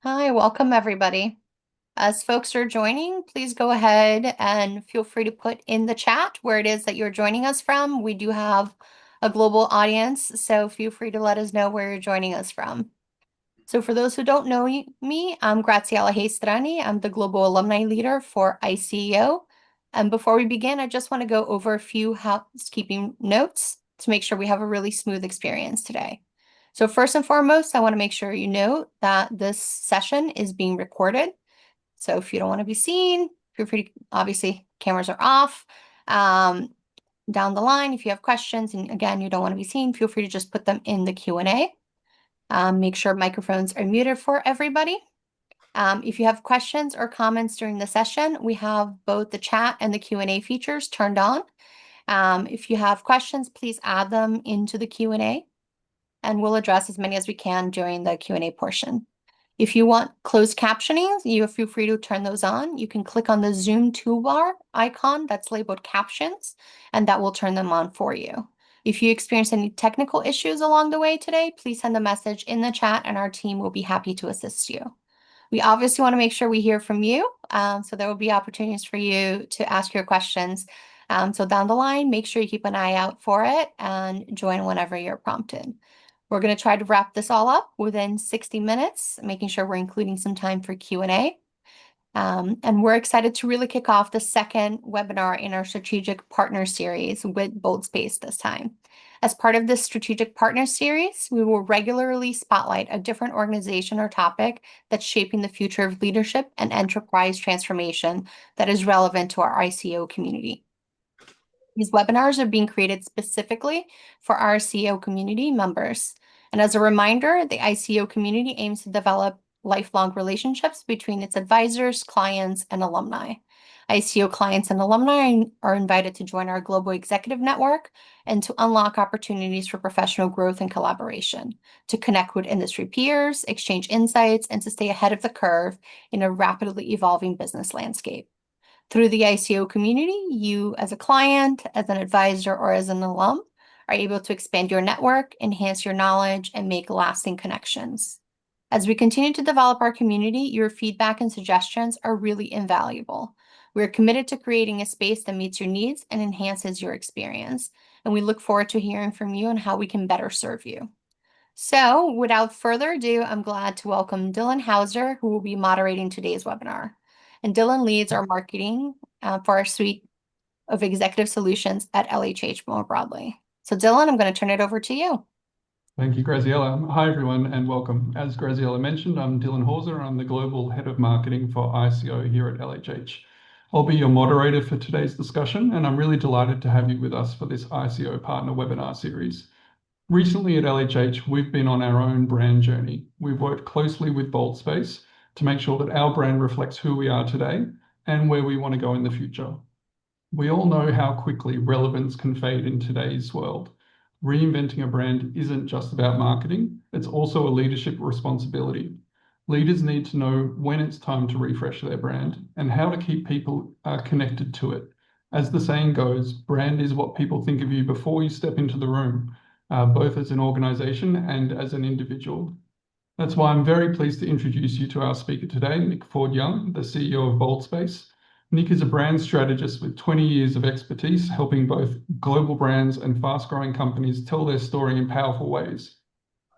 Hi, welcome everybody. As folks are joining, please go ahead and feel free to put in the chat where it is that you're joining us from. We do have a global audience, so feel free to let us know where you're joining us from. So for those who don't know me, I'm Graziella Hestrani. I'm the Global Alumni Leader for ICEO. And before we begin, I just want to go over a few housekeeping notes to make sure we have a really smooth experience today. So first and foremost, I want to make sure you know that this session is being recorded. So if you don't want to be seen, feel free to, obviously, cameras are off. Down the line, if you have questions, and again, you don't want to be seen, feel free to just put them in the Q&A. Make sure microphones are muted for everybody. If you have questions or comments during the session, we have both the chat and the Q&A features turned on. If you have questions, please add them into the Q&A, and we'll address as many as we can during the Q&A portion. If you want closed captioning, you feel free to turn those on. You can click on the Zoom toolbar icon that's labeled captions, and that will turn them on for you. If you experience any technical issues along the way today, please send a message in the chat and our team will be happy to assist you. We obviously want to make sure we hear from you, so there will be opportunities for you to ask your questions. So down the line, make sure you keep an eye out for it and join whenever you're prompted. We're going to try to wrap this all up within 60 minutes, making sure we're including some time for Q&A. And we're excited to really kick off the second webinar in our strategic partner series with BoldSpace this time. As part of this strategic partner series, we will regularly spotlight a different organization or topic that's shaping the future of leadership and enterprise transformation that is relevant to our ICO community. These webinars are being created specifically for our ICO community members. And as a reminder, the ICO community aims to develop lifelong relationships between its advisors, clients, and alumni. ICO clients and alumni are invited to join our global executive network and to unlock opportunities for professional growth and collaboration, to connect with industry peers, exchange insights, and to stay ahead of the curve in a rapidly evolving business landscape. Through the ICO community, you as a client, as an advisor, or as an alum are able to expand your network, enhance your knowledge, and make lasting connections. As we continue to develop our community, your feedback and suggestions are really invaluable. We're committed to creating a space that meets your needs and enhances your experience, and we look forward to hearing from you on how we can better serve you. So, without further ado, I'm glad to welcome Dylan Hauser, who will be moderating today's webinar. And Dylan leads our marketing for our suite of executive solutions at LHH more broadly. So Dylan, I'm going to turn it over to you. Thank you, Graziella. Hi, everyone, and welcome. As Graziella mentioned, I'm Dylan Hauser. I'm the Global Head of Marketing for ICO here at LHH. I'll be your moderator for today's discussion, and I'm really delighted to have you with us for this ICO Partner Webinar Series. Recently at LHH, we've been on our own brand journey. We've worked closely with BoldSpace to make sure that our brand reflects who we are today and where we want to go in the future. We all know how quickly relevance can fade in today's world. Reinventing a brand isn't just about marketing, it's also a leadership responsibility. Leaders need to know when it's time to refresh their brand and how to keep people connected to it. As the saying goes, brand is what people think of you before you step into the room, both as an organization and as an individual. That's why I'm very pleased to introduce you to our speaker today, Nick Ford-Young, the CEO of BoldSpace. Nick is a brand strategist with 20 years of expertise helping both global brands and fast-growing companies tell their story in powerful ways.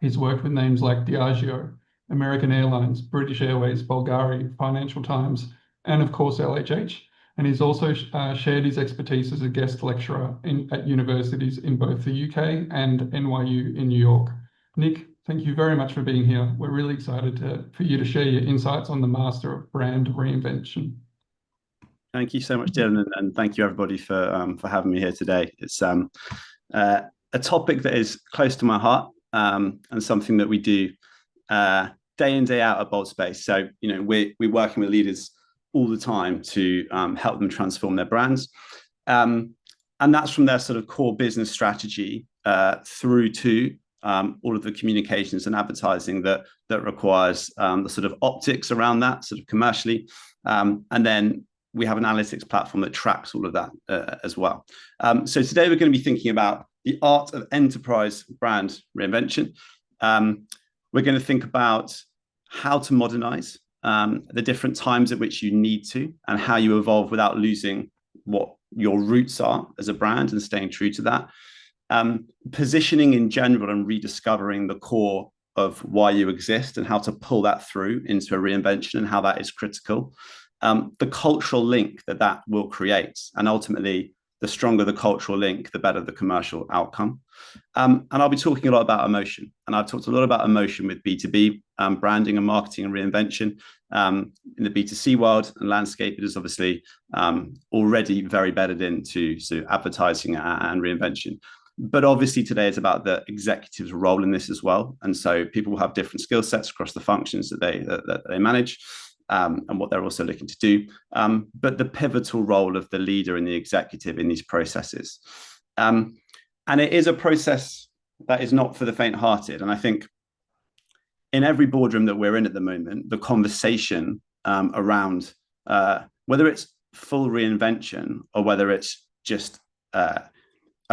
He's worked with names like Diageo, American Airlines, British Airways, Bulgari, Financial Times, and of course LHH. And he's also shared his expertise as a guest lecturer at universities in both the UK and NYU in New York. Nick, thank you very much for being here. We're really excited for you to share your insights on the master of brand reinvention. Thank you so much, Dylan, and thank you everybody for having me here today. It's a topic that is close to my heart and something that we do day in, day out at BoldSpace. So, we're working with leaders all the time to help them transform their brands. And that's from their sort of core business strategy through to all of the communications and advertising that requires the sort of optics around that, sort of commercially. And then we have an analytics platform that tracks all of that as well. So today we're going to be thinking about the art of enterprise brand reinvention. We're going to think about how to modernize, the different times at which you need to, and how you evolve without losing what your roots are as a brand and staying true to that. Positioning in general and rediscovering the core of why you exist and how to pull that through into a reinvention and how that is critical. The cultural link that that will create, and ultimately, the stronger the cultural link, the better the commercial outcome. And I'll be talking a lot about emotion. And I've talked a lot about emotion with B2B branding and marketing and reinvention. In the B2C world and landscape, it is obviously already very bedded into sort of advertising and reinvention. But obviously today is about the executive's role in this as well. And so people will have different skill sets across the functions that they manage. And what they're also looking to do, but the pivotal role of the leader and the executive in these processes. And it is a process that is not for the faint-hearted. And I think in every boardroom that we're in at the moment, the conversation around whether it's full reinvention or whether it's just a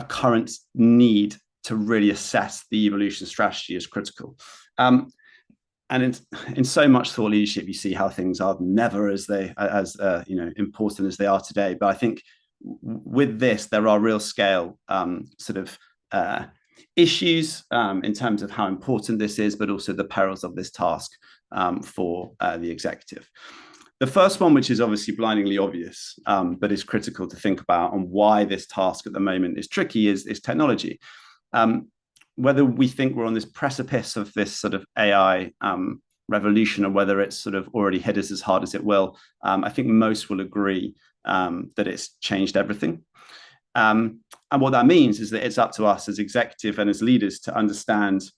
current need to really assess the evolution strategy is critical. And in so much thought leadership, you see how things are never as important as they are today. But I think with this, there are real scale issues in terms of how important this is, but also the perils of this task for the executive. The first one, which is obviously blindingly obvious, but is critical to think about, and why this task at the moment is tricky, is technology. Whether we think we're on this precipice of this sort of AI revolution, or whether it's sort of already hit us as hard as it will, I think most will agree that it's changed everything. And what that means is that it's up to us as executive and as leaders to understand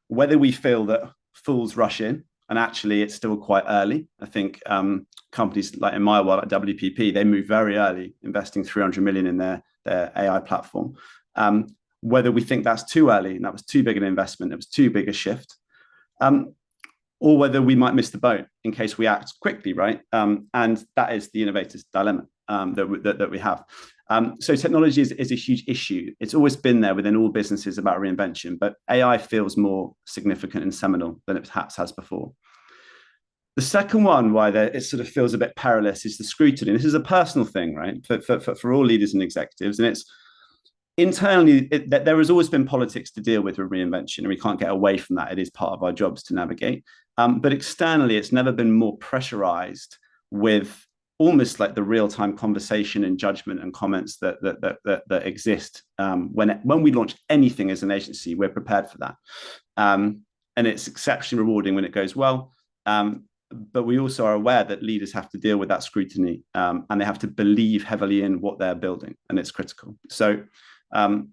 whether we feel that fools rush in, and actually it's still quite early. I think companies like in my world, like WPP, they moved very early, investing 300 million in their AI platform. Whether we think that's too early and that was too big an investment, it was too big a shift, or whether we might miss the boat in case we act quickly, right? And that is the innovator's dilemma that we have. So technology is a huge issue. It's always been there within all businesses about reinvention, but AI feels more significant and seminal than it perhaps has before. The second one, why it sort of feels a bit perilous, is the scrutiny. This is a personal thing, right? For all leaders and executives, and it's internally, there has always been politics to deal with reinvention, and we can't get away from that. It is part of our jobs to navigate. But externally, it's never been more pressurized with almost like the real-time conversation and judgment and comments that exist. When we launch anything as an agency, we're prepared for that. And it's exceptionally rewarding when it goes well. But we also are aware that leaders have to deal with that scrutiny, and they have to believe heavily in what they're building, and it's critical. So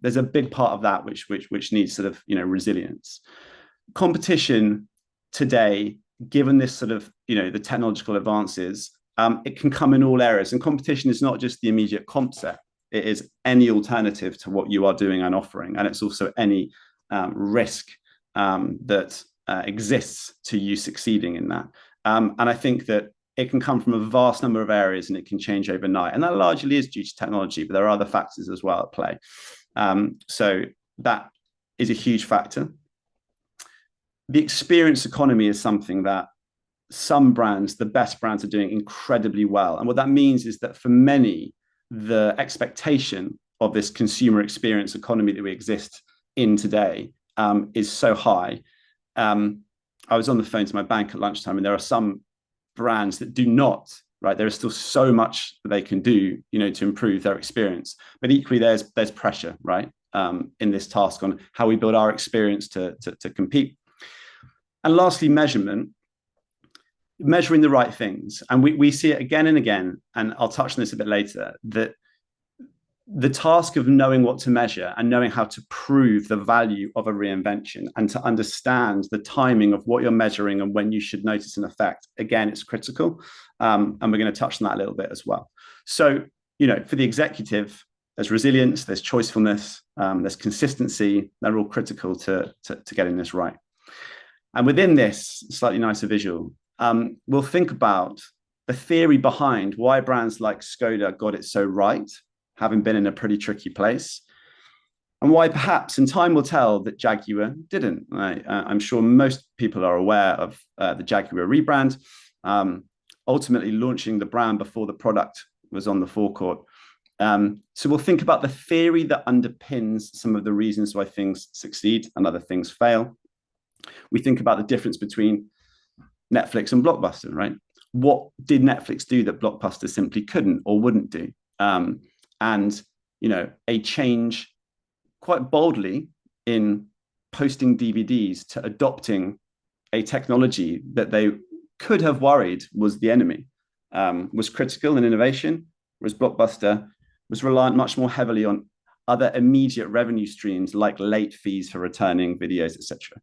there's a big part of that which needs sort of resilience. Competition today, given this sort of the technological advances, it can come in all areas, and competition is not just the immediate comp set. It is any alternative to what you are doing and offering, and it's also any risk that exists to you succeeding in that. And I think that it can come from a vast number of areas, and it can change overnight. And that largely is due to technology, but there are other factors as well at play. So that is a huge factor. The experience economy is something that some brands, the best brands, are doing incredibly well. And what that means is that for many, the expectation of this consumer experience economy that we exist in today is so high. I was on the phone to my bank at lunchtime, and there are some brands that do not, right? There is still so much that they can do, to improve their experience. But equally, there's pressure, right, in this task on how we build our experience to compete. And lastly, measurement. Measuring the right things. And we see it again and again, and I'll touch on this a bit later, that the task of knowing what to measure and knowing how to prove the value of a reinvention and to understand the timing of what you're measuring and when you should notice an effect, again, it's critical. And we're going to touch on that a little bit as well. So, for the executive, there's resilience, there's choicefulness, there's consistency. They're all critical to getting this right. And within this slightly nicer visual, we'll think about the theory behind why brands like Skoda got it so right, having been in a pretty tricky place. and why perhaps, and time will tell, that Jaguar didn't. I'm sure most people are aware of the Jaguar rebrand, ultimately launching the brand before the product was on the forecourt. So we'll think about the theory that underpins some of the reasons why things succeed and other things fail. We think about the difference between Netflix and Blockbuster, right? What did Netflix do that Blockbuster simply couldn't or wouldn't do? And, a change quite boldly in posting DVDs to adopting a technology that they could have worried was the enemy, was critical in innovation, whereas Blockbuster was reliant much more heavily on other immediate revenue streams like late fees for returning videos, etc.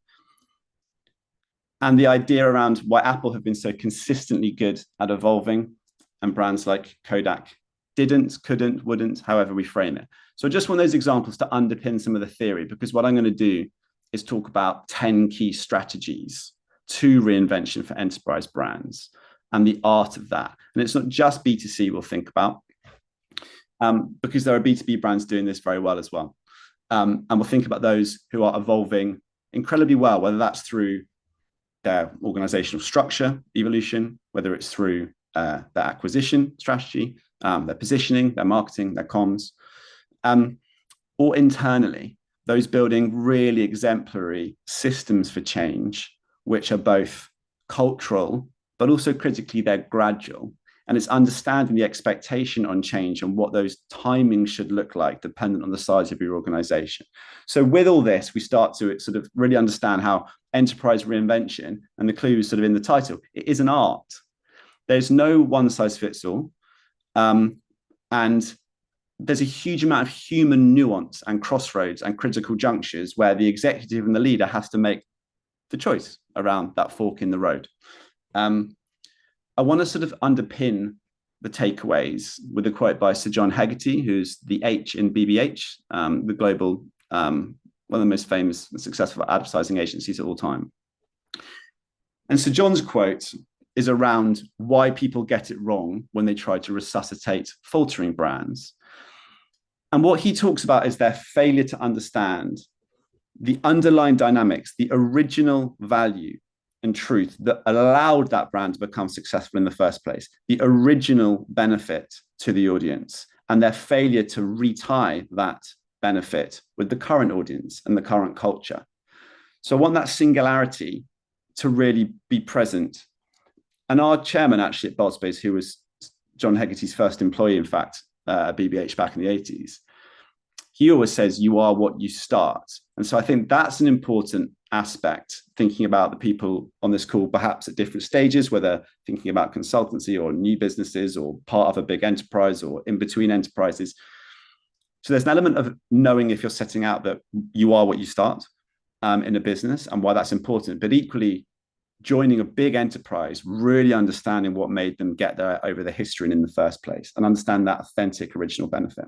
And the idea around why Apple have been so consistently good at evolving, and brands like Kodak didn't, couldn't, wouldn't, however we frame it. So I just want those examples to underpin some of the theory, because what I'm going to do is talk about 10 key strategies to reinvention for enterprise brands and the art of that. And it's not just B2C we'll think about, because there are B2B brands doing this very well as well. And we'll think about those who are evolving incredibly well, whether that's through their organizational structure evolution, whether it's through their acquisition strategy, their positioning, their marketing, their comms, or internally, those building really exemplary systems for change, which are both cultural, but also critically, they're gradual. And it's understanding the expectation on change and what those timings should look like, dependent on the size of your organization. So with all this, we start to sort of really understand how enterprise reinvention, and the clue is sort of in the title, it is an art. There's no one size fits all. And there's a huge amount of human nuance and crossroads and critical junctures where the executive and the leader has to make the choice around that fork in the road. I want to sort of underpin the takeaways with a quote by Sir John Hegarty, who's the H in BBH, the global, one of the most famous and successful advertising agencies of all time. And Sir John's quote is around why people get it wrong when they try to resuscitate faltering brands. And what he talks about is their failure to understand the underlying dynamics, the original value and truth that allowed that brand to become successful in the first place, the original benefit to the audience, and their failure to retie that benefit with the current audience and the current culture. So I want that singularity to really be present. And our chairman actually at Bosbys, who was John Hegarty's first employee, in fact, at BBH back in the 80s, he always says, you are what you start. And so I think that's an important aspect, thinking about the people on this call, perhaps at different stages, whether thinking about consultancy or new businesses or part of a big enterprise or in between enterprises. So there's an element of knowing, if you're setting out, that you are what you start in a business and why that's important, but equally joining a big enterprise, really understanding what made them get there over the history and in the first place, and understand that authentic original benefit.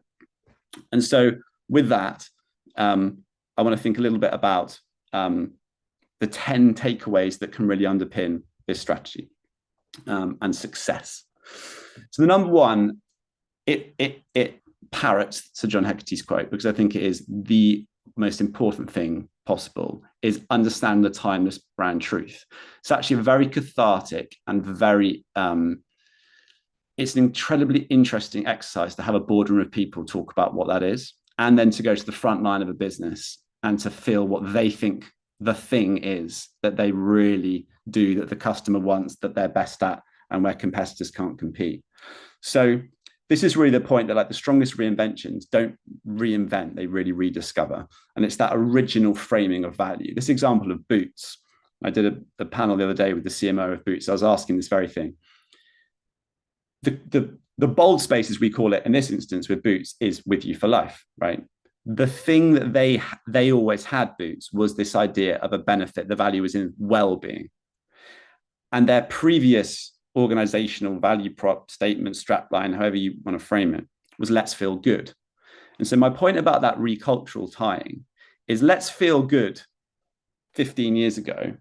And so with that, I want to think a little bit about the 10 takeaways that can really underpin this strategy and success. So the number one, it parrots Sir John Hegarty's quote, because I think it is the most important thing possible, is understand the timeless brand truth. It's actually a very cathartic and very, it's an incredibly interesting exercise to have a boardroom of people talk about what that is, and then to go to the front line of a business and to feel what they think the thing is that they really do, that the customer wants, that they're best at, and where competitors can't compete. So this is really the point that, like, the strongest reinventions don't reinvent, they really rediscover. And it's that original framing of value. This example of Boots, I did a panel the other day with the CMO of Boots. I was asking this very thing. The bold space, as we call it in this instance with Boots, is with you for life, right? The thing that they always had, Boots, was this idea of a benefit. The value was in well-being. And their previous organizational value prop statement, strapline, however you want to frame it, was let's feel good. And so my point about that recultural tying is let's feel good 15 years ago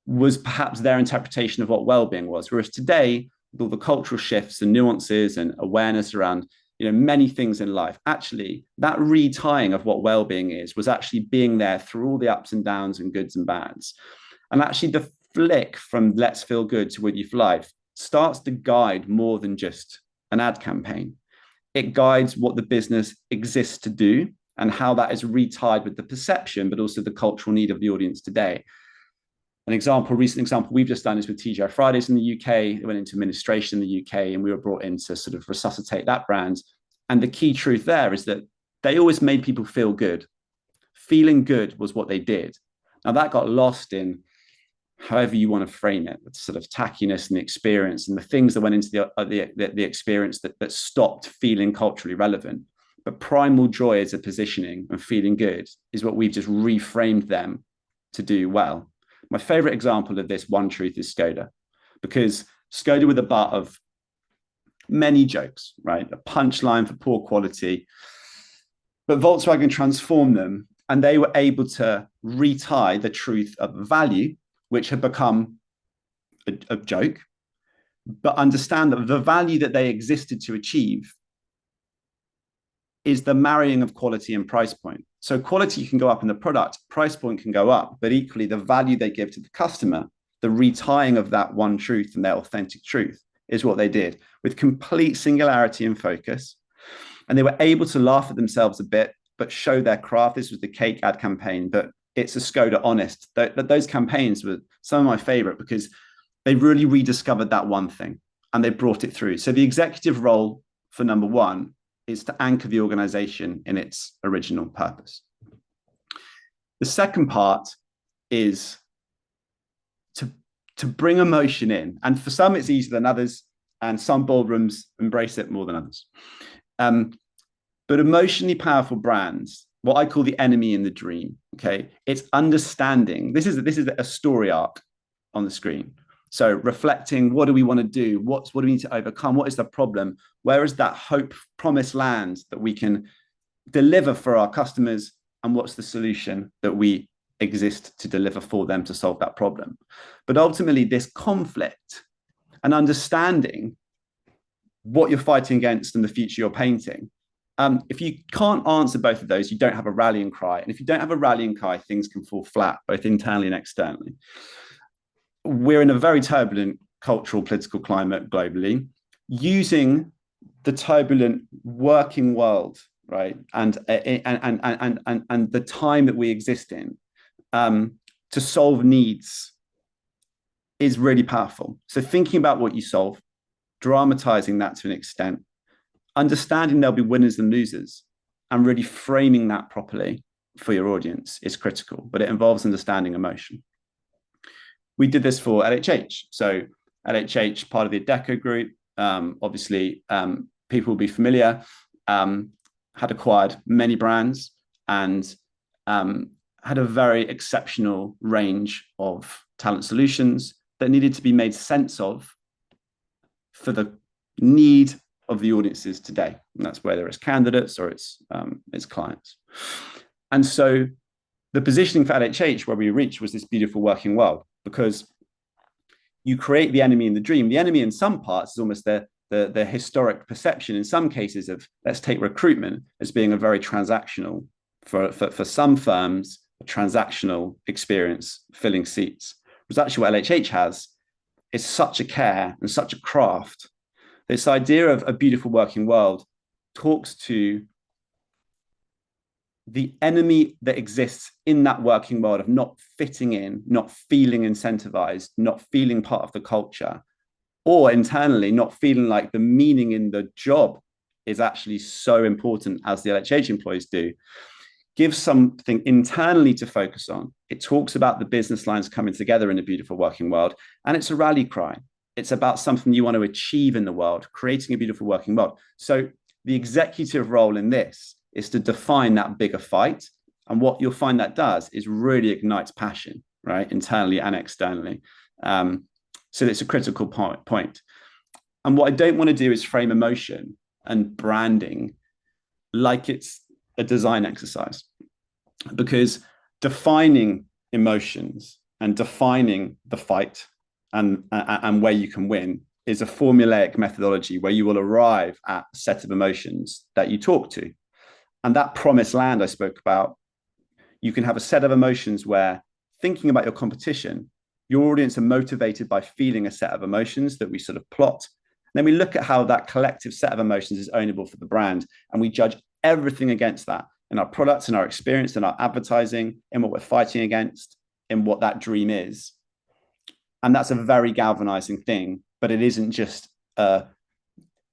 was perhaps their interpretation of what well-being was. Whereas today, with all the cultural shifts and nuances and awareness around many things in life. Actually, that retying of what well-being is was actually being there through all the ups and downs and goods and bads. And actually the flick from let's feel good to with you for life starts to guide more than just an ad campaign. It guides what the business exists to do and how that is retied with the perception, but also the cultural need of the audience today. Recent example we've just done is with TGI Fridays in the UK. It went into administration in the UK, and we were brought in to sort of resuscitate that brand. And the key truth there is that they always made people feel good. Feeling good was what they did. Now that got lost in however you want to frame it, the sort of tackiness and the experience and the things that went into the experience that stopped feeling culturally relevant. But primal joy as a positioning and feeling good is what we've just reframed them to do well. My favorite example of this one truth is Skoda, because Skoda were the butt of many jokes, right? A punchline for poor quality, but Volkswagen transformed them, and they were able to retie the truth of value, which had become a joke, but understand that the value that they existed to achieve is the marrying of quality and price point. So quality can go up in the product, price point can go up, but equally the value they give to the customer, the retying of that one truth and their authentic truth is what they did with complete singularity and focus. And they were able to laugh at themselves a bit, but show their craft. This was the cake ad campaign, but it's a Skoda honest. Those campaigns were some of my favorite because they really rediscovered that one thing and they brought it through. So the executive role for number one is to anchor the organization in its original purpose. The second part is to bring emotion in. And for some, it's easier than others, and some boardrooms embrace it more than others. But emotionally powerful brands, what I call the enemy in the dream, okay? It's understanding. This is a story arc on the screen. So reflecting, what do we want to do? What do we need to overcome? What is the problem? Where is that hope, promised land that we can deliver for our customers? And what's the solution that we exist to deliver for them to solve that problem? But ultimately, this conflict and understanding what you're fighting against and the future you're painting. If you can't answer both of those, you don't have a rallying cry. And if you don't have a rallying cry, things can fall flat, both internally and externally. We're in a very turbulent cultural, political climate globally, using the turbulent working world, right, and the time that we exist in to solve needs is really powerful. So thinking about what you solve, dramatizing that to an extent, understanding there'll be winners and losers, and really framing that properly for your audience is critical, but it involves understanding emotion. We did this for LHH. So LHH, part of the Adecco group, obviously people will be familiar, had acquired many brands and had a very exceptional range of talent solutions that needed to be made sense of for the need of the audiences today. And that's whether it's candidates or it's clients. And so the positioning for LHH where we reached was this beautiful working world, because you create the enemy in the dream. The enemy in some parts is almost the historic perception in some cases of, let's take recruitment as being a very transactional, for some firms, a transactional experience, filling seats. Whereas actually what LHH has is such a care and such a craft. This idea of a beautiful working world talks to the enemy that exists in that working world of not fitting in, not feeling incentivized, not feeling part of the culture, or internally not feeling like the meaning in the job is actually so important as the LHH employees do. Give something internally to focus on. It talks about the business lines coming together in a beautiful working world, and it's a rally cry. It's about something you want to achieve in the world, creating a beautiful working world. So the executive role in this is to define that bigger fight. And what you'll find that does is really ignites passion, right? Internally and externally. So it's a critical point. And what I don't want to do is frame emotion and branding like it's a design exercise, because defining emotions and defining the fight and where you can win is a formulaic methodology where you will arrive at a set of emotions that you talk to. And that promised land I spoke about, you can have a set of emotions where, thinking about your competition, your audience are motivated by feeling a set of emotions that we sort of plot. And then we look at how that collective set of emotions is ownable for the brand, and we judge everything against that in our products, in our experience, in our advertising, in what we're fighting against, in what that dream is. And that's a very galvanizing thing, but it isn't just to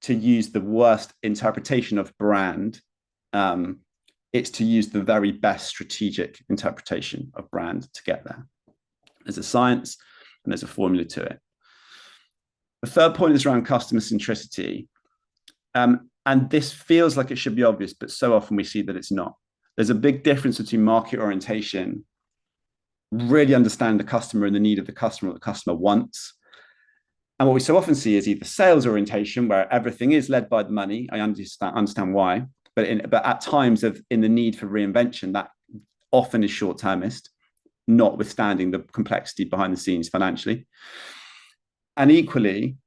use the worst interpretation of brand. It's to use the very best strategic interpretation of brand to get there. There's a science and there's a formula to it. The third point is around customer centricity. And this feels like it should be obvious, but so often we see that it's not. There's a big difference between market orientation, really understand the customer and the need of the customer, what the customer wants. And what we so often see is either sales orientation, where everything is led by the money. I understand why, but at times in the need for reinvention, that often is short-termist, notwithstanding the complexity behind the scenes financially. And equally,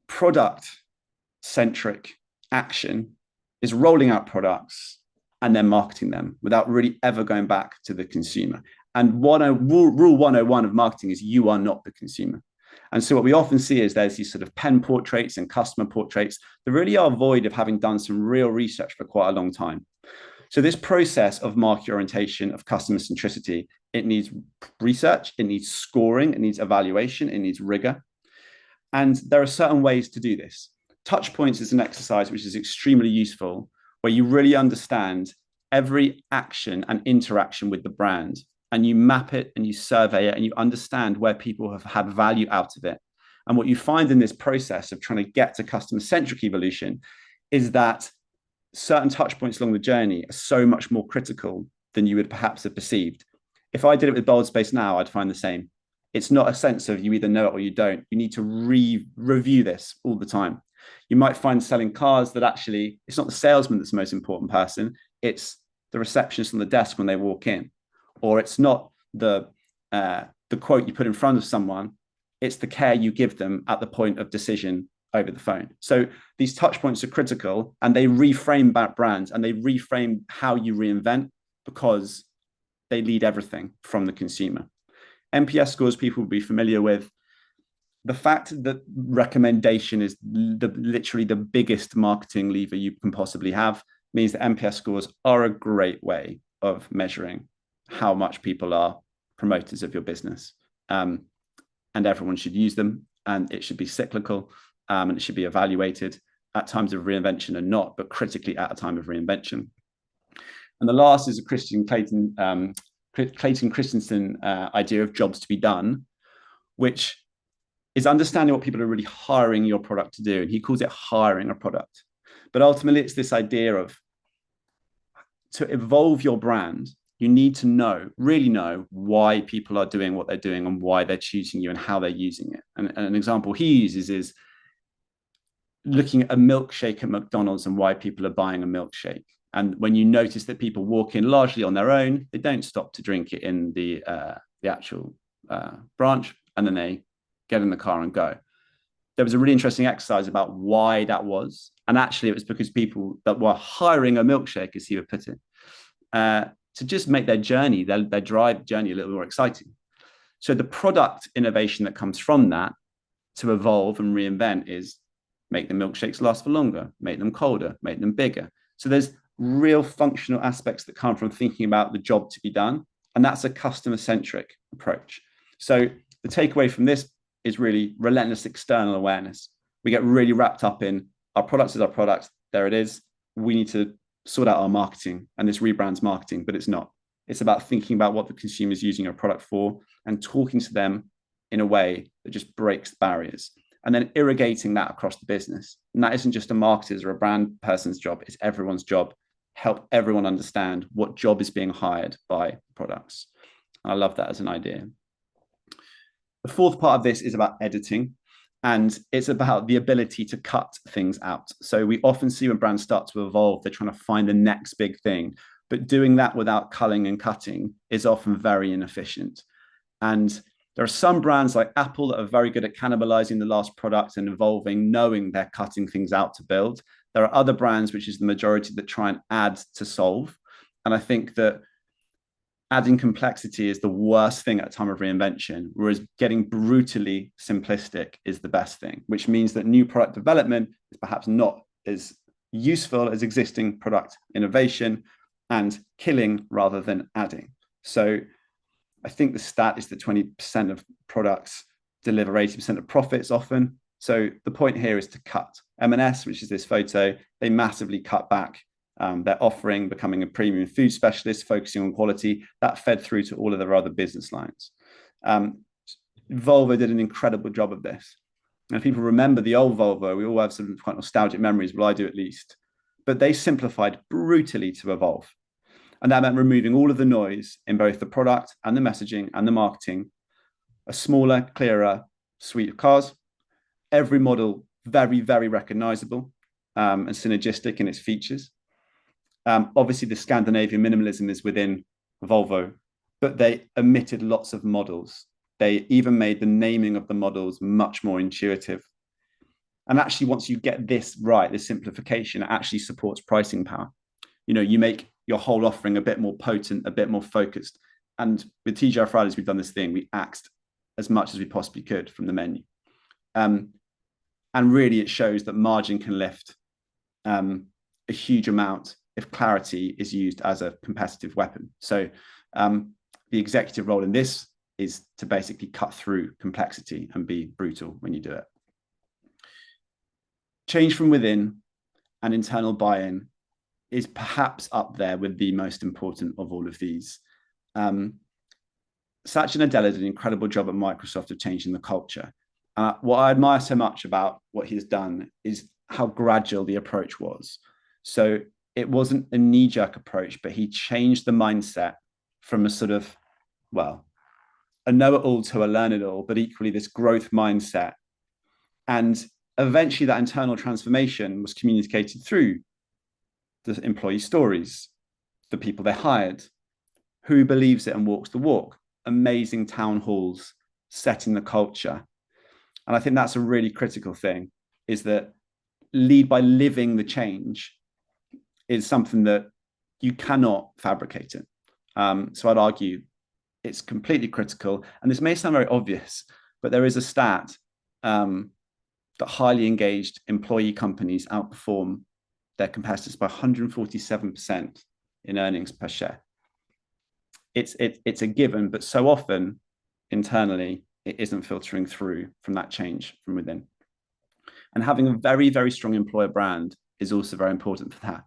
product-centric action is rolling out products and then marketing them without really ever going back to the consumer. And rule 101 of marketing is you are not the consumer. And so what we often see is there's these sort of pen portraits and customer portraits that really are void of having done some real research for quite a long time. So this process of market orientation, of customer centricity, it needs research, it needs scoring, it needs evaluation, it needs rigor. And there are certain ways to do this. Touch points is an exercise which is extremely useful, where you really understand every action and interaction with the brand, and you map it and you survey it and you understand where people have had value out of it. And what you find in this process of trying to get to customer-centric evolution is that certain touch points along the journey are so much more critical than you would perhaps have perceived. If I did it with Bold Space now, I'd find the same. It's not a sense of you either know it or you don't. You need to review this all the time. You might find selling cars that actually, it's not the salesman that's the most important person. It's the receptionist on the desk when they walk in. Or it's not the quote you put in front of someone. It's the care you give them at the point of decision over the phone. So these touch points are critical, and they reframe about brands, and they reframe how you reinvent, because they lead everything from the consumer. NPS scores people will be familiar with. The fact that recommendation is literally the biggest marketing lever you can possibly have means that NPS scores are a great way of measuring how much people are promoters of your business. And everyone should use them, and it should be cyclical, and it should be evaluated at times of reinvention and not, but critically at a time of reinvention. And the last is a Clayton Christensen idea of jobs to be done, which is understanding what people are really hiring your product to do. And he calls it hiring a product. But ultimately, it's this idea of, to evolve your brand, you need to really know why people are doing what they're doing and why they're choosing you and how they're using it. And an example he uses is looking at a milkshake at McDonald's and why people are buying a milkshake. And when you notice that people walk in largely on their own, they don't stop to drink it in the actual branch, and then they get in the car and go. There was a really interesting exercise about why that was. And actually, it was because people that were hiring a milkshake, as he would put it, to just make their journey, their drive journey, a little more exciting. So the product innovation that comes from that to evolve and reinvent is make the milkshakes last for longer, make them colder, make them bigger. So there's real functional aspects that come from thinking about the job to be done. And that's a customer-centric approach. So the takeaway from this is really relentless external awareness. We get really wrapped up in our products is our product. There it is. We need to sort out our marketing, and this rebrands marketing, but it's not. It's about thinking about what the consumer is using our product for and talking to them in a way that just breaks the barriers, and then irrigating that across the business. And that isn't just a marketer's or a brand person's job. It's everyone's job. Help everyone understand what job is being hired by products. And I love that as an idea. The fourth part of this is about editing, and it's about the ability to cut things out. So we often see when brands start to evolve, they're trying to find the next big thing, but doing that without culling and cutting is often very inefficient. And There are some brands like Apple that are very good at cannibalizing the last product and evolving, knowing they're cutting things out to build. There are other brands, which is the majority, that try and add to solve. And I think that adding complexity is the worst thing at a time of reinvention, whereas getting brutally simplistic is the best thing, which means that new product development is perhaps not as useful as existing product innovation, and killing rather than adding. So I think the stat is that 20% of products deliver 80% of profits often. So the point here is to cut. M&S, which is this photo, they massively cut back their offering, becoming a premium food specialist, focusing on quality. That fed through to all of their other business lines. Volvo did an incredible job of this. And if people remember the old Volvo, we all have some quite nostalgic memories, well, I do at least. But they simplified brutally to evolve. And that meant removing all of the noise in both the product and the messaging and the marketing, a smaller, clearer suite of cars, every model very, very recognizable and synergistic in its features. Obviously, the Scandinavian minimalism is within Volvo, but they omitted lots of models. They even made the naming of the models much more intuitive. And actually, once you get this right, this simplification, it actually supports pricing power. You know, you make your whole offering a bit more potent, a bit more focused. And with TGI Fridays, we've done this thing. We axed as much as we possibly could from the menu. And really, it shows that margin can lift a huge amount if clarity is used as a competitive weapon. So the executive role in this is to basically cut through complexity and be brutal when you do it. Change from within and internal buy-in is perhaps up there with the most important of all of these. Satya Nadella did an incredible job at Microsoft of changing the culture. What I admire so much about what he's done is how gradual the approach was. So it wasn't a knee-jerk approach, but he changed the mindset from a sort of, well, a know-it-all to a learn-it-all, but equally this growth mindset. And eventually that internal transformation was communicated through the employee stories, the people they hired, who believes it and walks the walk, amazing town halls, setting the culture. And I think that's a really critical thing, is that lead by living the change is something that you cannot fabricate it. So I'd argue it's completely critical. And this may sound very obvious, but there is a stat that highly engaged employee companies outperform their competitors by 147% in earnings per share. It's a given, but so often internally, it isn't filtering through from that change from within. And having a very, very strong employer brand is also very important for that.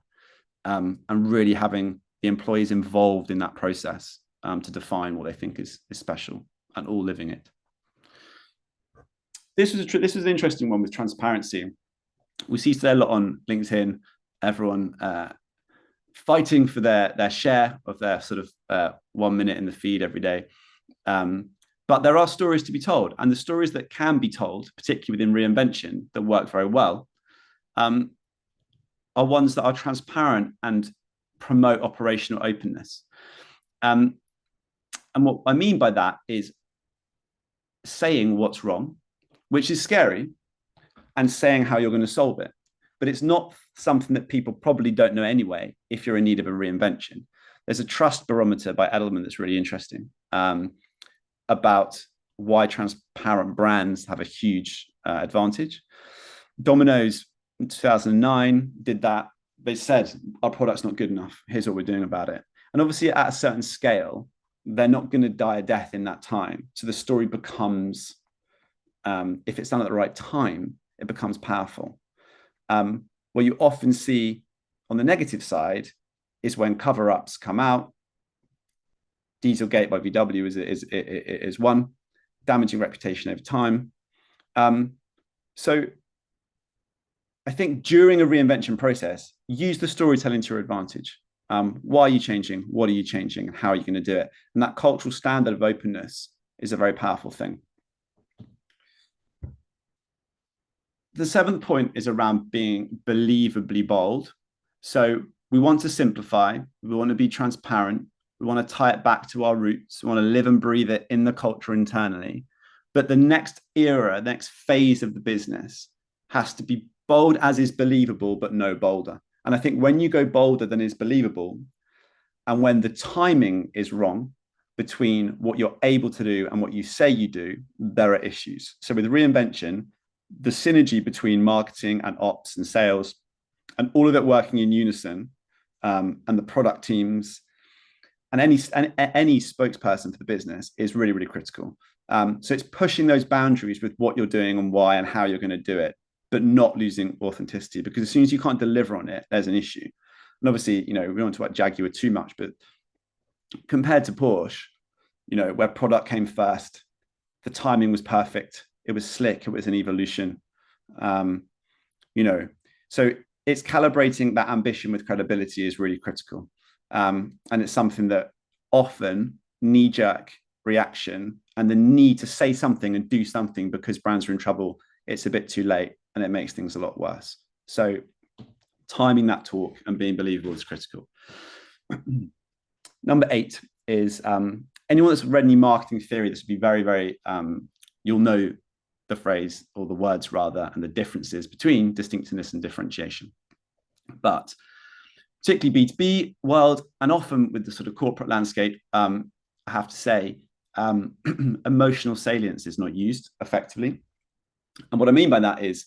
And really having the employees involved in that process to define what they think is special and all living it. This was an interesting one with transparency. We see today a lot on LinkedIn, everyone fighting for their share of their sort of 1 minute in the feed every day. But there are stories to be told, and the stories that can be told, particularly within Reinvention, that work very well, are ones that are transparent and promote operational openness. And what I mean by that is saying what's wrong, which is scary, and saying how you're going to solve it. But it's not something that people probably don't know anyway if you're in need of a reinvention. There's a trust barometer by Edelman that's really interesting about why transparent brands have a huge advantage. Domino's in 2009 did that. They said, our product's not good enough. Here's what we're doing about it. And obviously at a certain scale, they're not going to die a death in that time. So the story becomes, if it's done at the right time, it becomes powerful. What you often see on the negative side is when cover-ups come out. Dieselgate by VW is one, damaging reputation over time. So I think during a reinvention process, use the storytelling to your advantage. Why are you changing? What are you changing? And how are you going to do it? And that cultural standard of openness is a very powerful thing. The seventh point is around being believably bold. So we want to simplify. We want to be transparent. We want to tie it back to our roots. We want to live and breathe it in the culture internally. But the next era, next phase of the business has to be bold as is believable, but no bolder. And I think when you go bolder than is believable, and when the timing is wrong between what you're able to do and what you say you do, there are issues. So with Reinvention, the synergy between marketing and ops and sales and all of it working in unison, and the product teams and any spokesperson for the business is really, really critical. So it's pushing those boundaries with what you're doing and why and how you're going to do it, but not losing authenticity, because as soon as you can't deliver on it, there's an issue. And obviously, we don't want to talk about Jaguar too much, but compared to Porsche, where product came first, the timing was perfect. It was slick. It was an evolution. So it's calibrating that ambition with credibility is really critical. And it's something that often knee-jerk reaction and the need to say something and do something because brands are in trouble, it's a bit too late and it makes things a lot worse. So timing that talk and being believable is critical. Number 8 is anyone that's read any marketing theory, this would be very, very, you'll know the phrase or the words rather, and the differences between distinctiveness and differentiation. But particularly B2B world, and often with the sort of corporate landscape, I have to say, emotional salience is not used effectively. And what I mean by that is,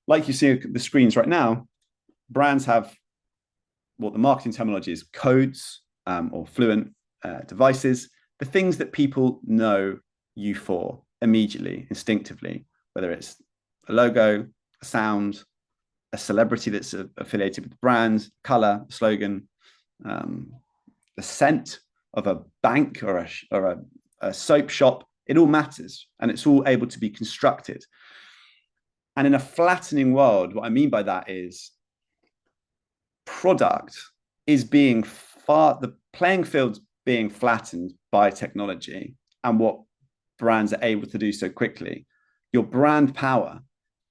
like you see the screens right now, brands have what the marketing terminology is codes or fluent devices, the things that people know you for immediately, instinctively, whether it's a logo, a sound, a celebrity that's affiliated with the brand, color, slogan, the scent of a bank or a soap shop. It all matters, and it's all able to be constructed. And in a flattening world, what I mean by that is product is being the playing field's being flattened by technology and what brands are able to do so quickly. Your brand power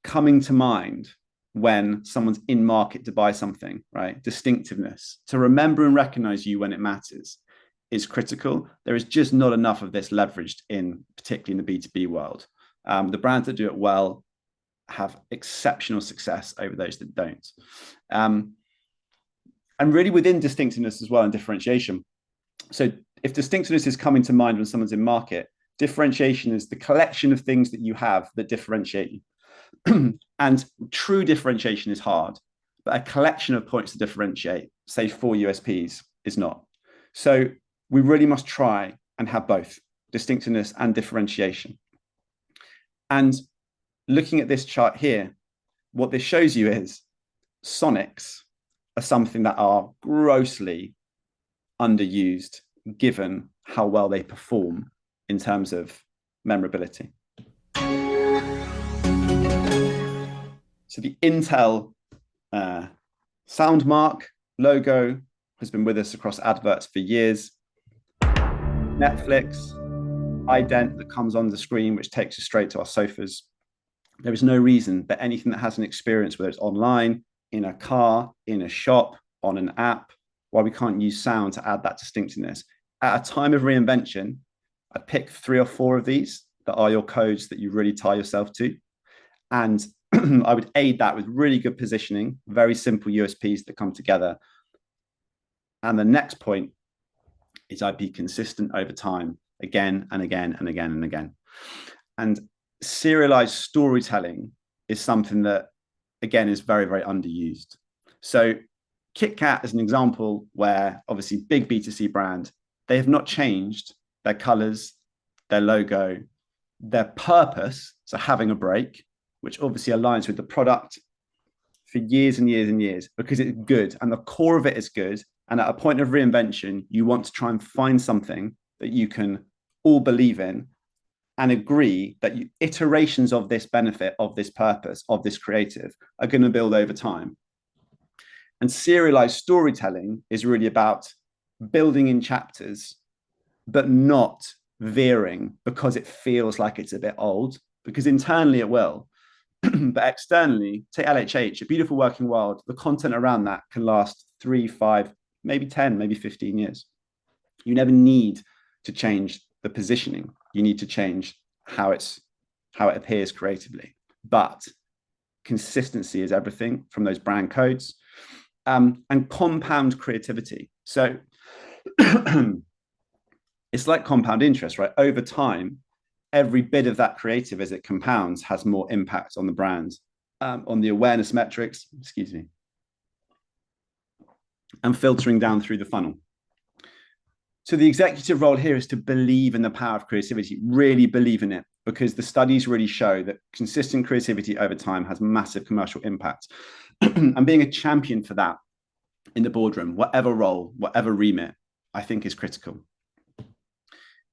coming to mind when someone's in market to buy something, right? Distinctiveness, to remember and recognize you when it matters is critical. There is just not enough of this leveraged particularly in the B2B world. The brands that do it well have exceptional success over those that don't. And really within distinctiveness as well and differentiation. So if distinctiveness is coming to mind when someone's in market, differentiation is the collection of things that you have that differentiate you. And true differentiation is hard, but a collection of points to differentiate, say 4 USPs, is not. So we really must try and have both distinctiveness and differentiation. And looking at this chart here, what this shows you is sonics are something that are grossly underused given how well they perform in terms of memorability. So the Intel sound mark logo has been with us across adverts for years. Netflix, ident that comes on the screen, which takes us straight to our sofas. There is no reason that anything that has an experience, whether it's online, in a car, in a shop, on an app, why we can't use sound to add that distinctiveness. At a time of reinvention, I'd pick 3 or 4 of these that are your codes that you really tie yourself to. And I would aid that with really good positioning, very simple USPs that come together. And the next point is I'd be consistent over time, again and again and again and again. And serialized storytelling is something that, again, is very, very underused. So KitKat is an example where obviously big B2C brand, they have not changed their colors, their logo, their purpose, so having a break, which obviously aligns with the product for years and years and years because it's good and the core of it is good. And at a point of reinvention, you want to try and find something that you can all believe in and agree that iterations of this benefit, of this purpose, of this creative are going to build over time. And serialized storytelling is really about building in chapters, but not veering because it feels like it's a bit old, because internally it will. But externally, say LHH, a beautiful working world, the content around that can last 3, 5, maybe 10, maybe 15 years. You never need to change the positioning. You need to change how it appears creatively. But consistency is everything, from those brand codes, and compound creativity. So it's like compound interest, right? Over time, every bit of that creative as it compounds has more impact on the brand, on the awareness metrics, excuse me, and filtering down through the funnel. So the executive role here is to believe in the power of creativity, really believe in it, because the studies really show that consistent creativity over time has massive commercial impact. And being a champion for that in the boardroom, whatever role, whatever remit, I think is critical.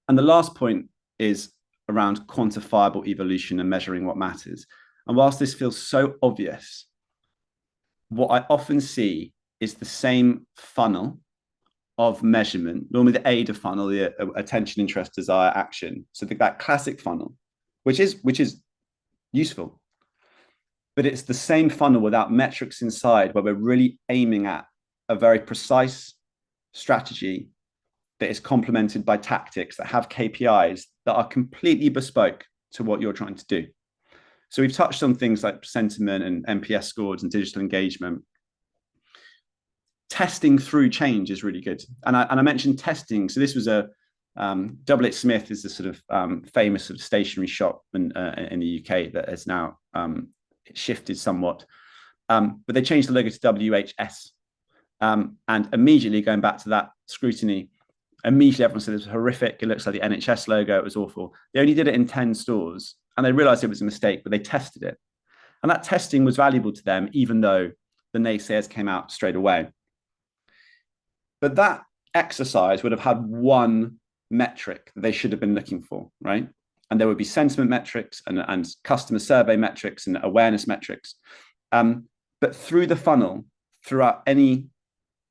And the last point is around quantifiable evolution and measuring what matters. And whilst this feels so obvious, what I often see is the same funnel of measurement, normally the AIDA funnel, the attention, interest, desire, action. So that classic funnel, which is useful, but it's the same funnel without metrics inside, where we're really aiming at a very precise strategy that is complemented by tactics that have KPIs that are completely bespoke to what you're trying to do. So we've touched on things like sentiment and NPS scores and digital engagement. Testing through change is really good. And I mentioned testing. So this was WH Smith is a sort of famous sort of stationery shop in the UK that has now shifted somewhat. But they changed the logo to WHS. And immediately going back to that scrutiny, immediately everyone said it was horrific. It looks like the NHS logo. It was awful. They only did it in 10 stores and they realized it was a mistake, but they tested it. And that testing was valuable to them, even though the naysayers came out straight away. But that exercise would have had one metric that they should have been looking for, right? And there would be sentiment metrics and customer survey metrics and awareness metrics. But through the funnel, throughout any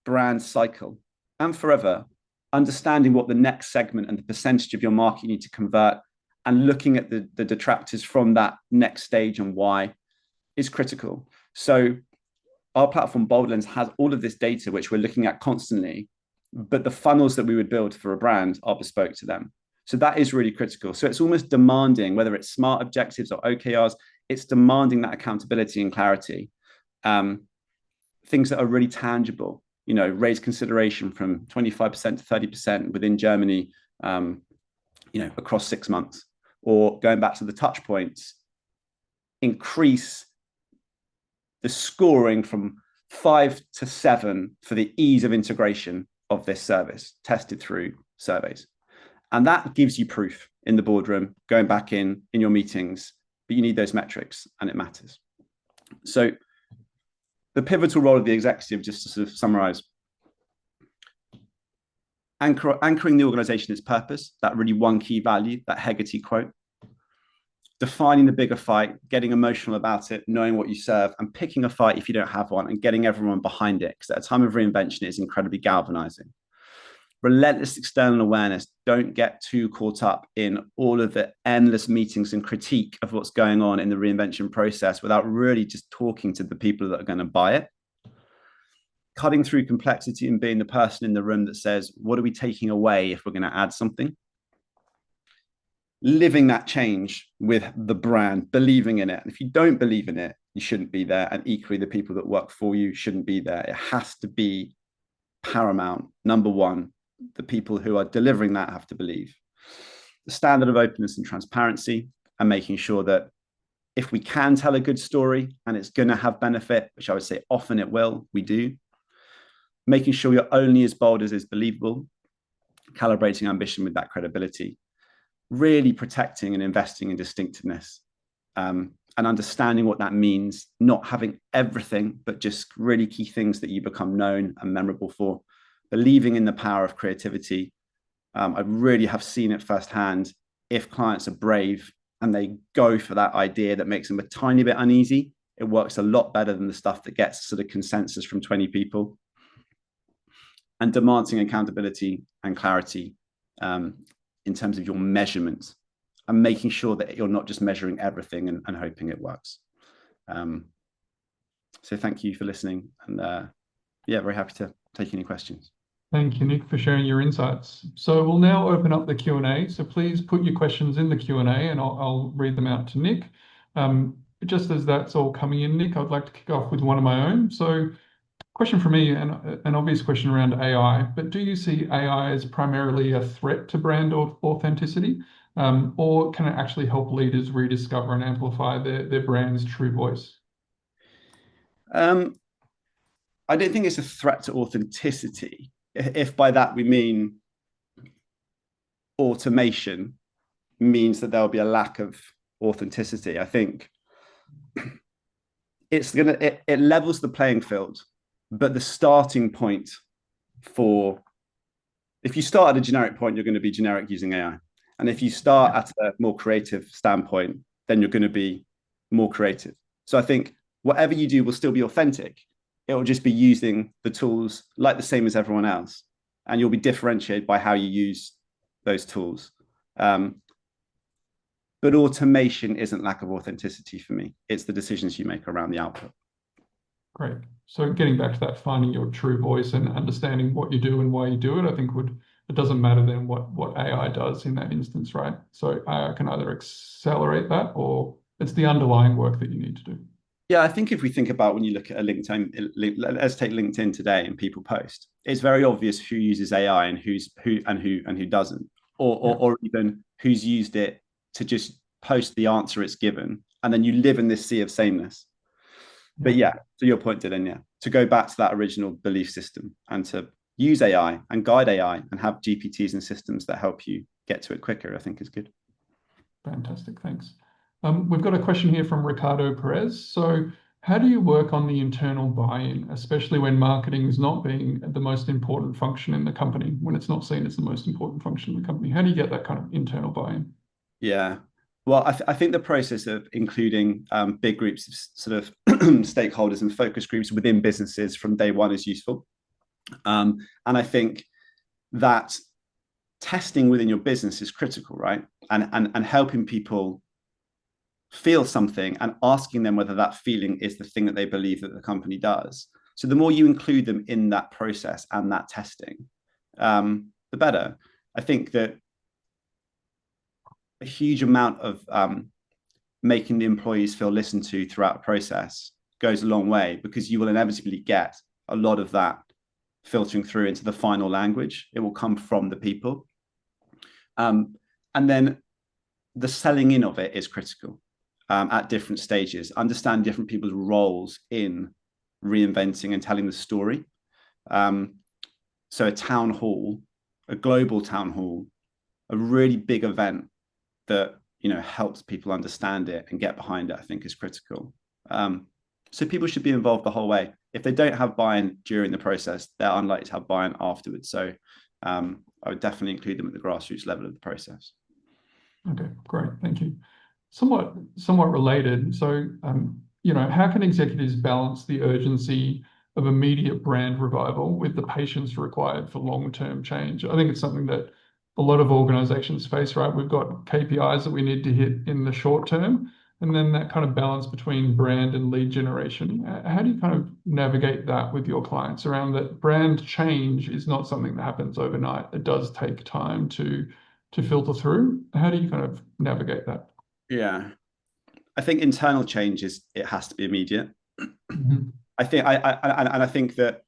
brand cycle and forever, understanding what the next segment and the percentage of your market you need to convert and looking at the detractors from that next stage and why is critical. So our platform BoldLens has all of this data, which we're looking at constantly, but the funnels that we would build for a brand are bespoke to them. So that is really critical. So it's almost demanding, whether it's smart objectives or OKRs, it's demanding that accountability and clarity. Things that are really tangible, raise consideration from 25% to 30% within Germany, across 6 months, or going back to the touch points, increase the scoring from 5 to 7 for the ease of integration of this service, tested through surveys. And that gives you proof in the boardroom, going back in your meetings, but you need those metrics and it matters. So the pivotal role of the executive, just to sort of summarize, anchoring the organization its purpose, that really one key value, that Hegarty quote, defining the bigger fight, getting emotional about it, knowing what you serve, and picking a fight if you don't have one and getting everyone behind it, because at a time of reinvention, it's incredibly galvanizing. Relentless external awareness. Don't get too caught up in all of the endless meetings and critique of what's going on in the reinvention process without really just talking to the people that are going to buy it. Cutting through complexity and being the person in the room that says, what are we taking away if we're going to add something? Living that change with the brand, believing in it. And if you don't believe in it, you shouldn't be there. And equally, the people that work for you shouldn't be there. It has to be paramount. Number one, the people who are delivering that have to believe. The standard of openness and transparency, and making sure that if we can tell a good story and it's going to have benefit, which I would say often it will, we do. Making sure you're only as bold as is believable, calibrating ambition with that credibility, really protecting and investing in distinctiveness, and understanding what that means, not having everything, but just really key things that you become known and memorable for, believing in the power of creativity. I really have seen it firsthand. If clients are brave and they go for that idea that makes them a tiny bit uneasy, it works a lot better than the stuff that gets sort of consensus from 20 people. And demanding accountability and clarity in terms of your measurements and making sure that you're not just measuring everything and hoping it works. So thank you for listening. And very happy to take any questions. Thank you, Nick, for sharing your insights. So we'll now open up the Q&A. So please put your questions in the Q&A and I'll read them out to Nick. Just as that's all coming in, Nick, I'd like to kick off with one of my own. So question for me, an obvious question around AI, but do you see AI as primarily a threat to brand authenticity, or can it actually help leaders rediscover and amplify their brand's true voice? I don't think it's a threat to authenticity. If by that we mean automation means that there'll be a lack of authenticity, I think it levels the playing field, but the starting point for, if you start at a generic point, you're going to be generic using AI. And if you start at a more creative standpoint, then you're going to be more creative. So I think whatever you do will still be authentic. It will just be using the tools like the same as everyone else. And you'll be differentiated by how you use those tools. But automation isn't lack of authenticity for me. It's the decisions you make around the output. Great. So getting back to that, finding your true voice and understanding what you do and why you do it, I think it doesn't matter then what AI does in that instance, right? So AI can either accelerate that or it's the underlying work that you need to do. Yeah, I think if we think about when you look at a LinkedIn, let's take LinkedIn today and people post, it's very obvious who uses AI and who doesn't, or even who's used it to just post the answer it's given, and then you live in this sea of sameness. But yeah, to your point, Dylan, yeah, to go back to that original belief system and to use AI and guide AI and have GPTs and systems that help you get to it quicker, I think is good. Fantastic, thanks. We've got a question here from Ricardo Perez. So how do you work on the internal buy-in, especially when marketing is not being the most important function in the company, when it's not seen as the most important function in the company? How do you get that kind of internal buy-in? Yeah. Well, I think the process of including big groups of sort of stakeholders and focus groups within businesses from day one is useful. And I think that testing within your business is critical, right? And helping people feel something and asking them whether that feeling is the thing that they believe that the company does. So the more you include them in that process and that testing, the better. I think that a huge amount of making the employees feel listened to throughout the process goes a long way, because you will inevitably get a lot of that filtering through into the final language. It will come from the people. And then the selling in of it is critical at different stages. Understand different people's roles in reinventing and telling the story. So a town hall, a global town hall, a really big event that helps people understand it and get behind it, I think is critical. So people should be involved the whole way. If they don't have buy-in during the process, they're unlikely to have buy-in afterwards. So I would definitely include them at the grassroots level of the process. Okay, great, thank you. Somewhat related. So, how can executives balance the urgency of immediate brand revival with the patience required for long-term change? I think it's something that a lot of organizations face, right? We've got KPIs that we need to hit in the short term, and then that kind of balance between brand and lead generation. How do you kind of navigate that with your clients around that brand change is not something that happens overnight? It does take time to filter through. How do you kind of navigate that? Yeah, I think internal changes, it has to be immediate. Mm-hmm. I think that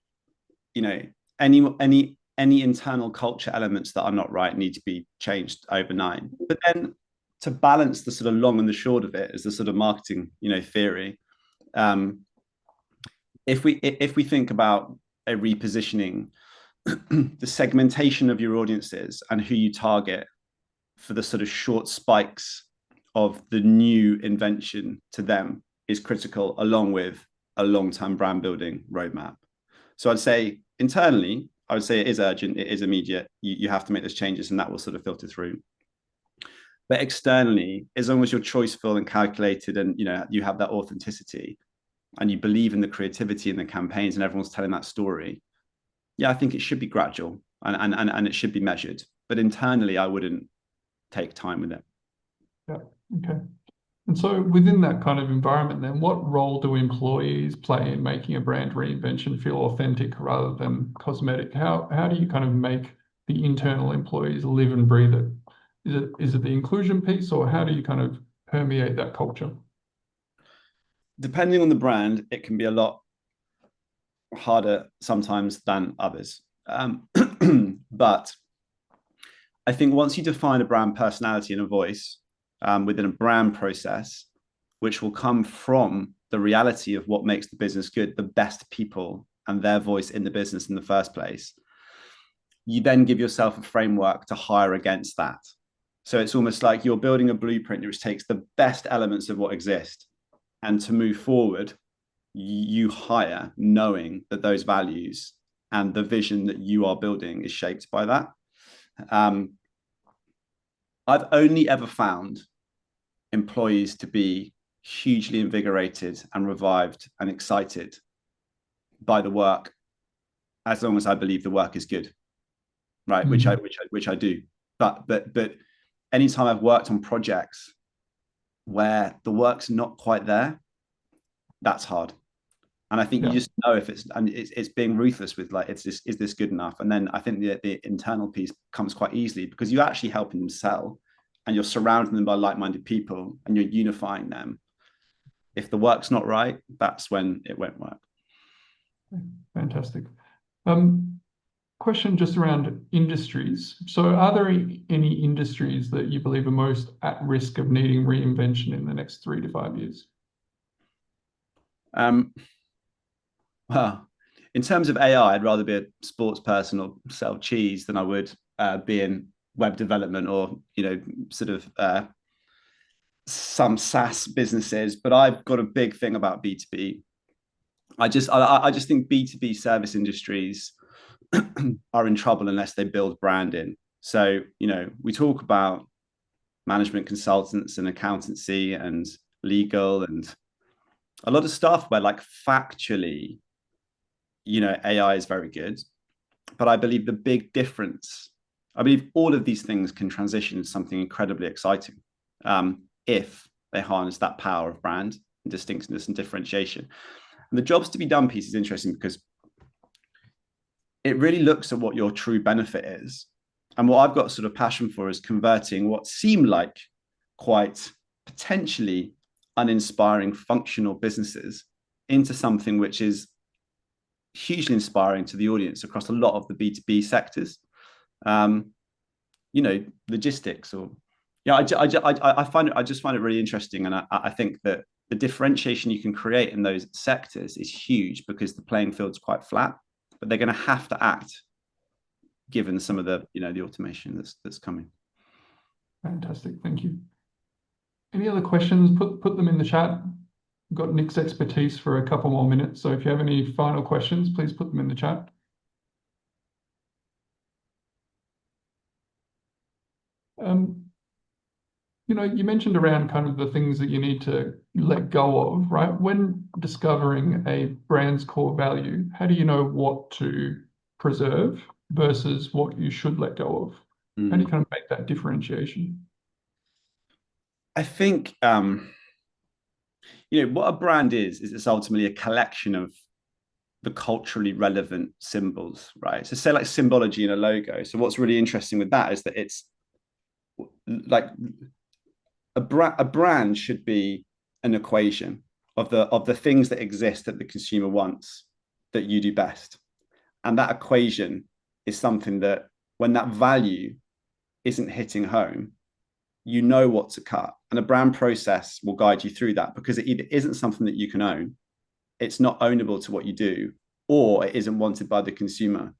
any internal culture elements that are not right need to be changed overnight. But then to balance the sort of long and the short of it is the sort of marketing theory. If we think about a repositioning, the segmentation of your audiences and who you target for the sort of short spikes of the new invention to them is critical, along with a long-term brand building roadmap. So I'd say internally, I would say it is urgent, it is immediate. You have to make those changes, and that will sort of filter through. But externally, as long as you're choiceful and calculated, and you have that authenticity, and you believe in the creativity and the campaigns, and everyone's telling that story, yeah, I think it should be gradual and it should be measured. But internally, I wouldn't take time with it. Yeah. Okay. And so within that kind of environment, then what role do employees play in making a brand reinvention feel authentic rather than cosmetic? How do you kind of make the internal employees live and breathe it? Is it the inclusion piece, or how do you kind of permeate that culture? Depending on the brand, it can be a lot harder sometimes than others. But I think once you define a brand personality and a voice within a brand process, which will come from the reality of what makes the business good, the best people and their voice in the business in the first place, you then give yourself a framework to hire against that. So it's almost like you're building a blueprint which takes the best elements of what exist, and to move forward, you hire knowing that those values and the vision that you are building is shaped by that. I've only ever found employees to be hugely invigorated and revived and excited by the work, as long as I believe the work is good, right? Mm-hmm. which I do. But anytime I've worked on projects where the work's not quite there, that's hard. And I think you just know if it's being ruthless with like, is this good enough? And then I think the internal piece comes quite easily because you're actually helping them sell, and you're surrounding them by like-minded people, and you're unifying them. If the work's not right, that's when it won't work. Fantastic. Question just around industries. So are there any industries that you believe are most at risk of needing reinvention in the next 3 to 5 years? Well, in terms of AI, I'd rather be a sports person or sell cheese than I would be in web development or, sort of some SaaS businesses. But I've got a big thing about B2B. I just think B2B service industries are in trouble unless they build branding. So, we talk about management consultants and accountancy and legal and a lot of stuff where like factually, AI is very good, but I believe the big difference, I believe all of these things can transition into something incredibly exciting if they harness that power of brand and distinctiveness and differentiation. And the jobs to be done piece is interesting because it really looks at what your true benefit is. And what I've got sort of passion for is converting what seem like quite potentially uninspiring functional businesses into something which is hugely inspiring to the audience across a lot of the B2B sectors. Logistics or I just find it really interesting, and I think that the differentiation you can create in those sectors is huge because the playing field's quite flat, but they're going to have to act given some of the the automation that's coming. Fantastic, thank you. Any other questions? Put them in the chat. We've got Nick's expertise for a couple more minutes, so if you have any final questions, please put them in the chat. You mentioned around kind of the things that you need to let go of, right? When discovering a brand's core value, how do you know what to preserve versus what you should let go of? How do you kind of make that differentiation? I think what a brand is it's ultimately a collection of the culturally relevant symbols, right? So say like symbology in a logo. So what's really interesting with that is that it's like a brand should be an equation of the things that exist that the consumer wants that you do best. And that equation is something that when that value isn't hitting home, you know what to cut. And a brand process will guide you through that because it either isn't something that you can own, it's not ownable to what you do, or it isn't wanted by the consumer.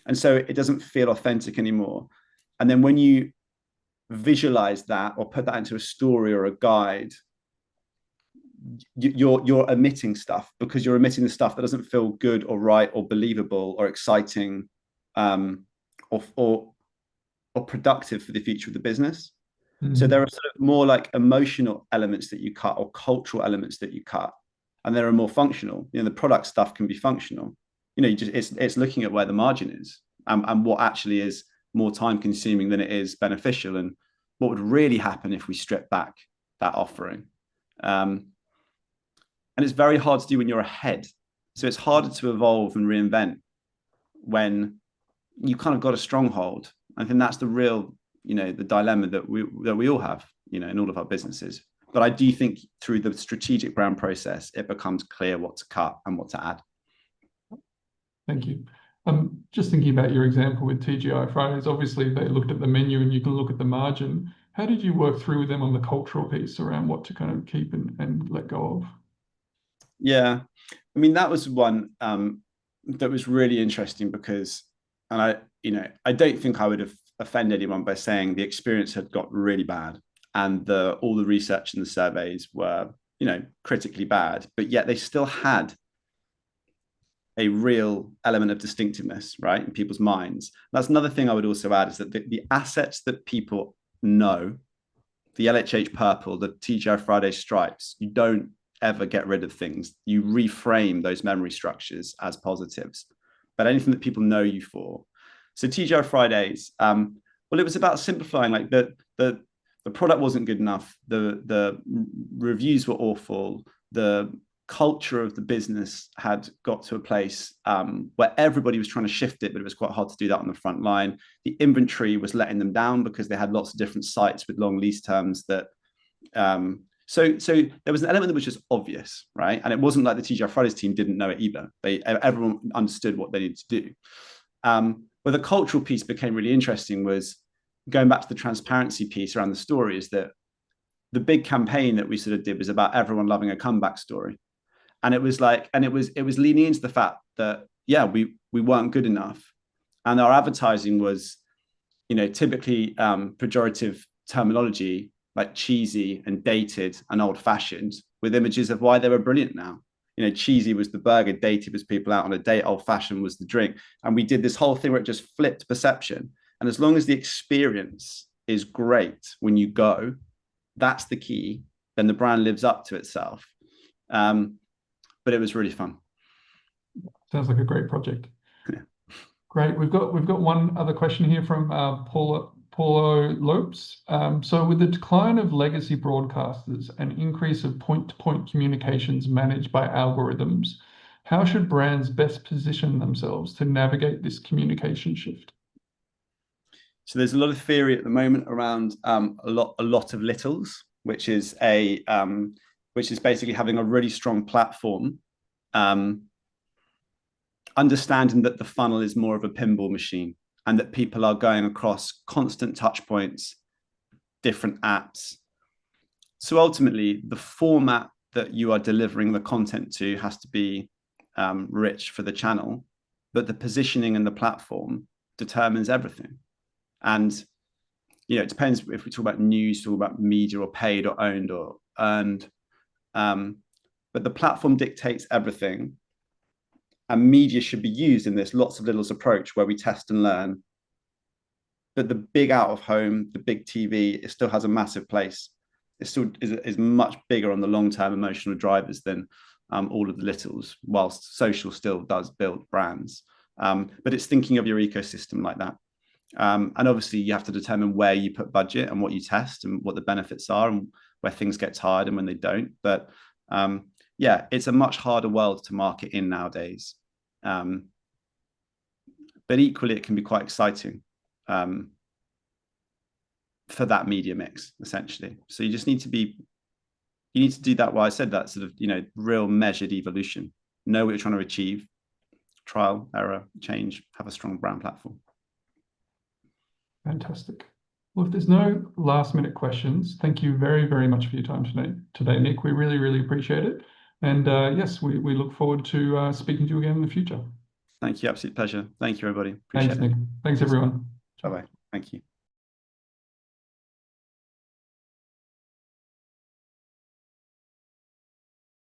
And so it doesn't feel authentic anymore. And then when you visualize that or put that into a story or a guide, you're omitting stuff because you're omitting the stuff that doesn't feel good or right or believable or exciting or productive for the future of the business. So there are sort of more like emotional elements that you cut or cultural elements that you cut, and there are more functional. The product stuff can be functional. It's looking at where the margin is and what actually is more time consuming than it is beneficial, and what would really happen if we strip back that offering. And it's very hard to do when you're ahead. So it's harder to evolve and reinvent when you kind of got a stronghold. I think that's the real, the dilemma that we all have, in all of our businesses. But I do think through the strategic brand process, it becomes clear what to cut and what to add. Thank you. Just thinking about your example with TGI Fridays, obviously they looked at the menu and you can look at the margin. How did you work through with them on the cultural piece around what to kind of keep and let go of? Yeah, I mean, that was one that was really interesting because, and I don't think I would have offended anyone by saying the experience had got really bad and all the research and the surveys were, critically bad, but yet they still had a real element of distinctiveness, right, in people's minds. That's another thing I would also add is that the assets that people know, the LHH purple, the TGI Friday stripes, you don't ever get rid of things. You reframe those memory structures as positives, but anything that people know you for. So TGI Fridays, well, it was about simplifying. Like the product wasn't good enough. The reviews were awful. The culture of the business had got to a place where everybody was trying to shift it, but it was quite hard to do that on the front line. The inventory was letting them down because they had lots of different sites with long lease terms that so there was an element that was just obvious, right? And it wasn't like the TGI Fridays team didn't know it either. Everyone understood what they needed to do. Where the cultural piece became really interesting was going back to the transparency piece around the story, is that the big campaign that we sort of did was about everyone loving a comeback story. And it was like, and it was leaning into the fact that, yeah, we weren't good enough. And our advertising was, typically pejorative terminology, like cheesy and dated and old fashioned, with images of why they were brilliant now. Cheesy was the burger, dated was people out on a date, old fashioned was the drink. And we did this whole thing where it just flipped perception. And as long as the experience is great when you go, that's the key, then the brand lives up to itself. But it was really fun. Sounds like a great project. Yeah. Great. We've got one other question here from Paulo Lopes. So with the decline of legacy broadcasters and increase of point-to-point communications managed by algorithms, how should brands best position themselves to navigate this communication shift? So there's a lot of theory at the moment around a lot of littles, which is basically having a really strong platform, understanding that the funnel is more of a pinball machine and that people are going across constant touch points, different apps. So ultimately, the format that you are delivering the content to has to be rich for the channel, but the positioning and the platform determines everything. And it depends if we talk about news, talk about media or paid or owned or earned. But the platform dictates everything. And media should be used in this lots of littles approach where we test and learn. But the big out of home, the big TV, it still has a massive place. It still is much bigger on the long-term emotional drivers than all of the littles, whilst social still does build brands. But it's thinking of your ecosystem like that. And obviously you have to determine where you put budget and what you test and what the benefits are and where things get tired and when they don't. But yeah, it's a much harder world to market in nowadays. But equally, it can be quite exciting for that media mix, essentially. So you just need to do that. Well, I said that sort of, real measured evolution, know what you're trying to achieve, trial, error, change, have a strong brand platform. Fantastic. Well, if there's no last minute questions, thank you very, very much for your time today, Nick. We really, really appreciate it. And yes, we look forward to speaking to you again in the future. Thank you. Absolute pleasure. Thank you, everybody. Appreciate Thanks, Nick. Thanks, everyone. Bye-bye. Thank you.